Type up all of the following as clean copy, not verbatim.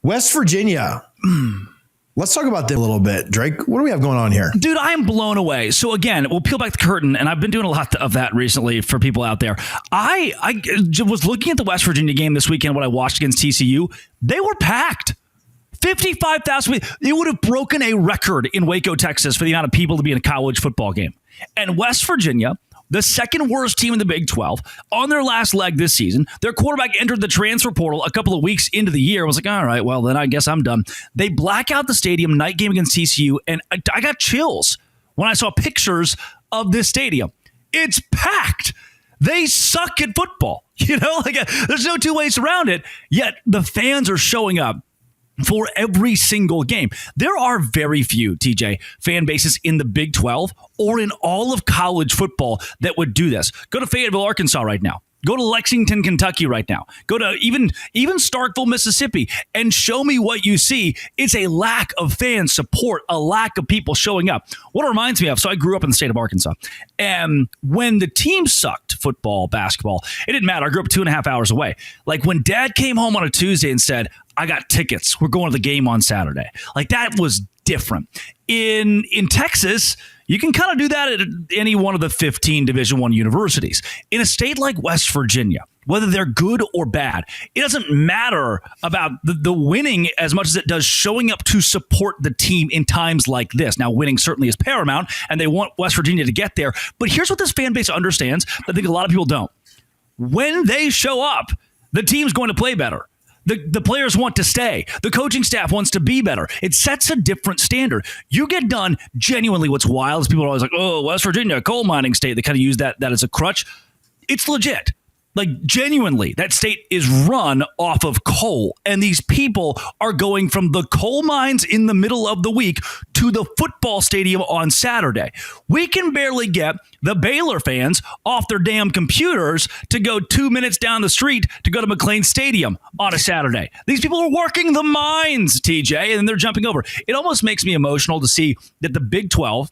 West Virginia. Let's talk about them a little bit. Drake, what do we have going on here? Dude, I am blown away. So again, we'll peel back the curtain, and I've been doing a lot of that recently for people out there. I was looking at the West Virginia game this weekend when I watched against TCU. They were packed. 55,000. It would have broken a record in Waco, Texas for the amount of people to be in a college football game. And West Virginia, the second worst team in the Big 12, on their last leg this season, their quarterback entered the transfer portal a couple of weeks into the year. I was like, all right, well, then I guess I'm done. They black out the stadium night game against TCU, and I got chills when I saw pictures of this stadium. It's packed. They suck at football. There's no two ways around it, yet the fans are showing up for every single game. There are very few, TJ, fan bases in the Big 12 or in all of college football that would do this. Go to Fayetteville, Arkansas right now. Go to Lexington, Kentucky right now. Go to even Starkville, Mississippi, and show me what you see. It's a lack of fan support, a lack of people showing up. What it reminds me of, so I grew up in the state of Arkansas, and when the team sucked, football, basketball, it didn't matter. I grew up 2.5 hours away. Like when Dad came home on a Tuesday and said, I got tickets, we're going to the game on Saturday. Like that was different. In Texas, you can kind of do that at any one of the 15 Division I universities. In a state like West Virginia, whether they're good or bad, it doesn't matter about the winning as much as it does showing up to support the team in times like this. Now, winning certainly is paramount, and they want West Virginia to get there. But here's what this fan base understands that I think a lot of people don't. When they show up, the team's going to play better. The players want to stay. The coaching staff wants to be better. It sets a different standard. You get done genuinely. What's wild is people are always like, oh, West Virginia, a coal mining state. They kind of use that as a crutch. It's legit. Like genuinely, that state is run off of coal. And these people are going from the coal mines in the middle of the week to the football stadium on Saturday. We can barely get the Baylor fans off their damn computers to go 2 minutes down the street to go to McLean Stadium on a Saturday. These people are working the mines, TJ, and they're jumping over. It almost makes me emotional to see that the Big 12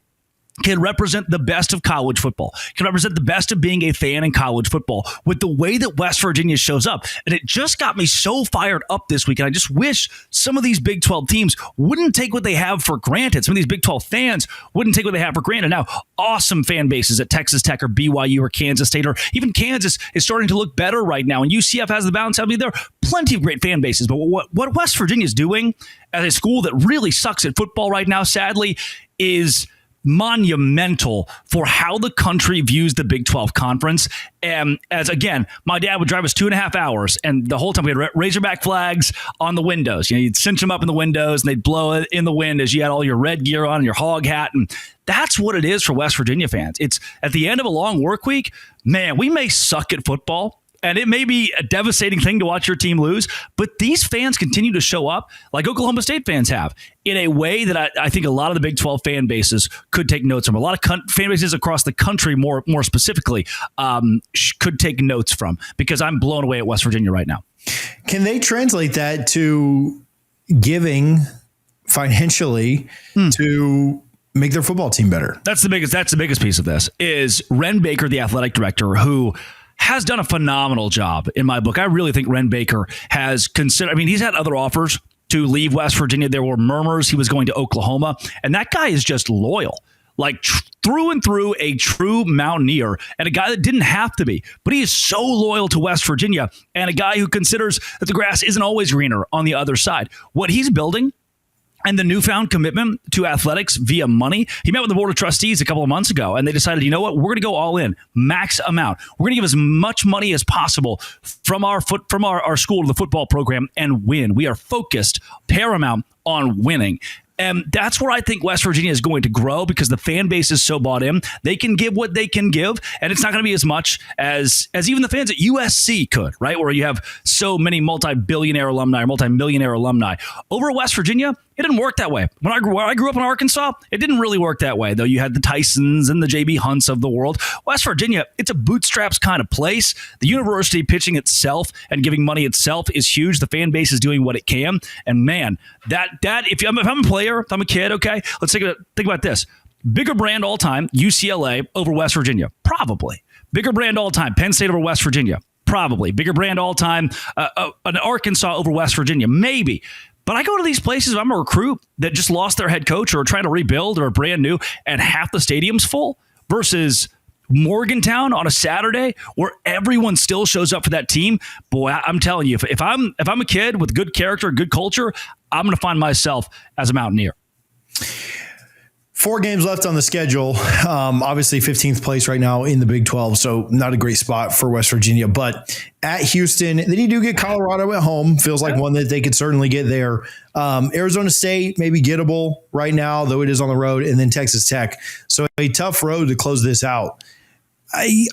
can represent the best of college football, can represent the best of being a fan in college football with the way that West Virginia shows up. And it just got me so fired up this week. And I just wish some of these Big 12 teams wouldn't take what they have for granted. Some of these Big 12 fans wouldn't take what they have for granted. Now, awesome fan bases at Texas Tech or BYU or Kansas State, or even Kansas is starting to look better right now. And UCF has the balance. I mean, there are plenty of great fan bases. But what West Virginia is doing as a school that really sucks at football right now, sadly, is monumental for how the country views the Big 12 conference. And as again, my dad would drive us 2.5 hours, and the whole time we had Razorback flags on the windows. You'd cinch them up in the windows, and they'd blow it in the wind as you had all your red gear on and your hog hat. And that's what it is for West Virginia fans. It's at the end of a long work week. Man, we may suck at football, and it may be a devastating thing to watch your team lose, but these fans continue to show up like Oklahoma State fans have in a way that I think a lot of the Big 12 fan bases could take notes from. A lot of fan bases across the country, more specifically, could take notes from, because I'm blown away at West Virginia right now. Can they translate that to giving financially to make their football team better? That's the biggest piece of this is Ren Baker, the athletic director, who has done a phenomenal job in my book. I really think Ren Baker has considered, he's had other offers to leave West Virginia. There were murmurs he was going to Oklahoma, and that guy is just loyal, like through and through, a true Mountaineer, and a guy that didn't have to be, but he is so loyal to West Virginia, and a guy who considers that the grass isn't always greener on the other side. What he's building and the newfound commitment to athletics via money. He met with the board of trustees a couple of months ago, and they decided, you know what, we're going to go all in, max amount. We're going to give as much money as possible from our school to the football program and win. We are focused, paramount on winning. And that's where I think West Virginia is going to grow, because the fan base is so bought in. They can give what they can give, and it's not going to be as much as even the fans at USC could, right? Where you have so many multi-billionaire alumni or multi-millionaire alumni. Over at West Virginia, it didn't work that way. When I grew up in Arkansas, it didn't really work that way, though. You had the Tysons and the J.B. Hunts of the world. West Virginia, it's a bootstraps kind of place. The university pitching itself and giving money itself is huge. The fan base is doing what it can. And man, that if I'm a player, if I'm a kid, okay, let's think about this. Bigger brand all time, UCLA over West Virginia? Probably. Bigger brand all time, Penn State over West Virginia? Probably. Bigger brand all time, an Arkansas over West Virginia? Maybe. But I go to these places, if I'm a recruit that just lost their head coach or trying to rebuild or brand new, and half the stadium's full, versus Morgantown on a Saturday where everyone still shows up for that team. Boy, I'm telling you, if I'm a kid with good character, good culture, I'm going to find myself as a Mountaineer. 4 games left on the schedule. Obviously 15th place right now in the Big 12. So not a great spot for West Virginia, but at Houston, then you do get Colorado at home. Feels like one that they could certainly get there. Arizona State, maybe gettable right now, though it is on the road, and then Texas Tech. So a tough road to close this out.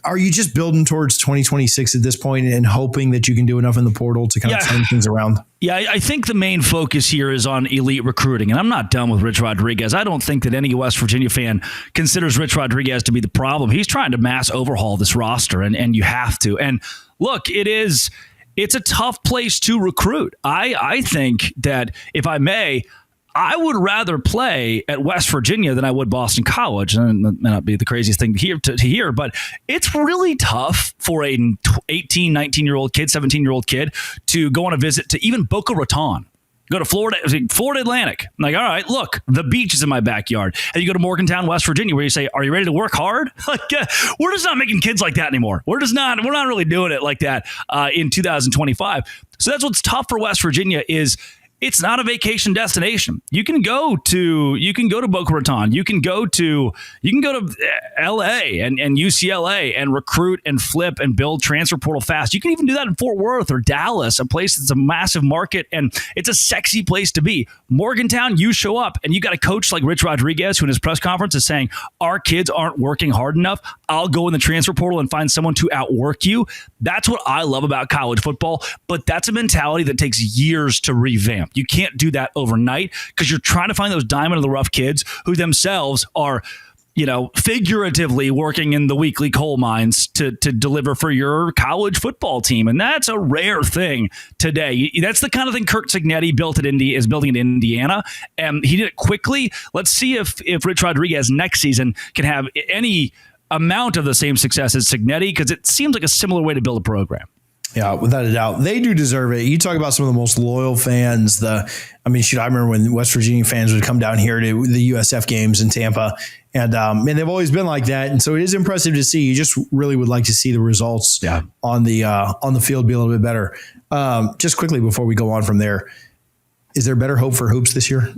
Are you just building towards 2026 at this point and hoping that you can do enough in the portal to kind of turn things around? Yeah, I think the main focus here is on elite recruiting, and I'm not done with Rich Rodriguez. I don't think that any West Virginia fan considers Rich Rodriguez to be the problem. He's trying to mass overhaul this roster, and you have to. And look, it's a tough place to recruit. I think that, if I may, I would rather play at West Virginia than I would Boston College. And that may not be the craziest thing to hear, but it's really tough for an 18, 19-year-old kid, 17-year-old kid to go on a visit to even Boca Raton. Go to Florida Atlantic. I'm like, all right, look, the beach is in my backyard. And you go to Morgantown, West Virginia, where you say, are you ready to work hard? We're just not making kids like that anymore. We're not really doing it like that in 2025. So that's what's tough for West Virginia is it's not a vacation destination. You can go to Boca Raton. You can go to LA and UCLA and recruit and flip and build transfer portal fast. You can even do that in Fort Worth or Dallas, a place that's a massive market and it's a sexy place to be. Morgantown, you show up and you got a coach like Rich Rodriguez, who in his press conference is saying, our kids aren't working hard enough. I'll go in the transfer portal and find someone to outwork you. That's what I love about college football, but that's a mentality that takes years to revamp. You can't do that overnight because you're trying to find those diamond in the rough kids who themselves are, figuratively working in the weekly coal mines to deliver for your college football team. And that's a rare thing today. That's the kind of thing Kirk Cignetti is building in Indiana. And he did it quickly. Let's see if Rich Rodriguez next season can have any amount of the same success as Cignetti, because it seems like a similar way to build a program. Yeah, without a doubt. They do deserve it. You talk about some of the most loyal fans. I remember when West Virginia fans would come down here to the USF games in Tampa. And they've always been like that. And so it is impressive to see. You just really would like to see the results on the field be a little bit better. Just quickly before we go on from there, is there better hope for hoops this year?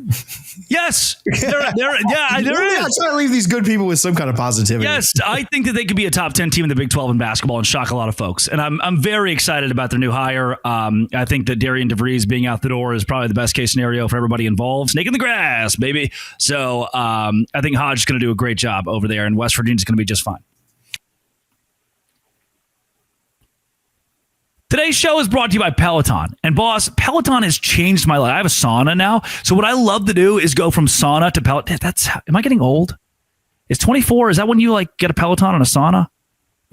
Yes. There is. Try to leave these good people with some kind of positivity. Yes, I think that they could be a top 10 team in the Big 12 in basketball and shock a lot of folks. And I'm very excited about their new hire. I think that Darian DeVries being out the door is probably the best case scenario for everybody involved. Snake in the grass, baby. So I think Hodge is going to do a great job over there, and West Virginia is going to be just fine. Today's show is brought to you by Peloton. And boss, Peloton has changed my life. I have a sauna now. So what I love to do is go from sauna to Peloton. Am I getting old? Is 24? Is that when you get a Peloton and a sauna?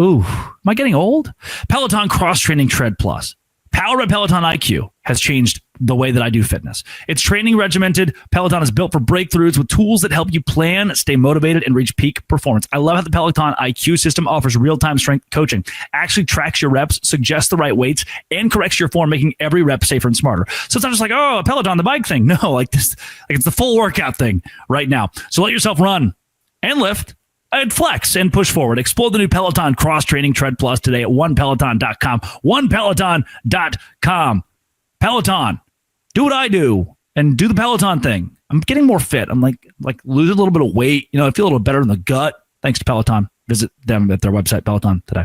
Ooh, am I getting old? Peloton Cross Training Tread Plus. Powered by Peloton IQ has changed the way that I do fitness. It's training regimented. Peloton is built for breakthroughs with tools that help you plan, stay motivated, and reach peak performance. I love how the Peloton IQ system offers real-time strength coaching, actually tracks your reps, suggests the right weights, and corrects your form, making every rep safer and smarter. So it's not just like, oh, a Peloton, the bike thing. No, it's the full workout thing right now. So let yourself run and lift and flex and push forward. Explore the new Peloton Cross Training Tread Plus today at onepeloton.com. Onepeloton.com. Peloton. Do what I do and do the Peloton thing. I'm getting more fit. I'm like losing a little bit of weight. I feel a little better in the gut thanks to Peloton. Visit them at their website, Peloton, today.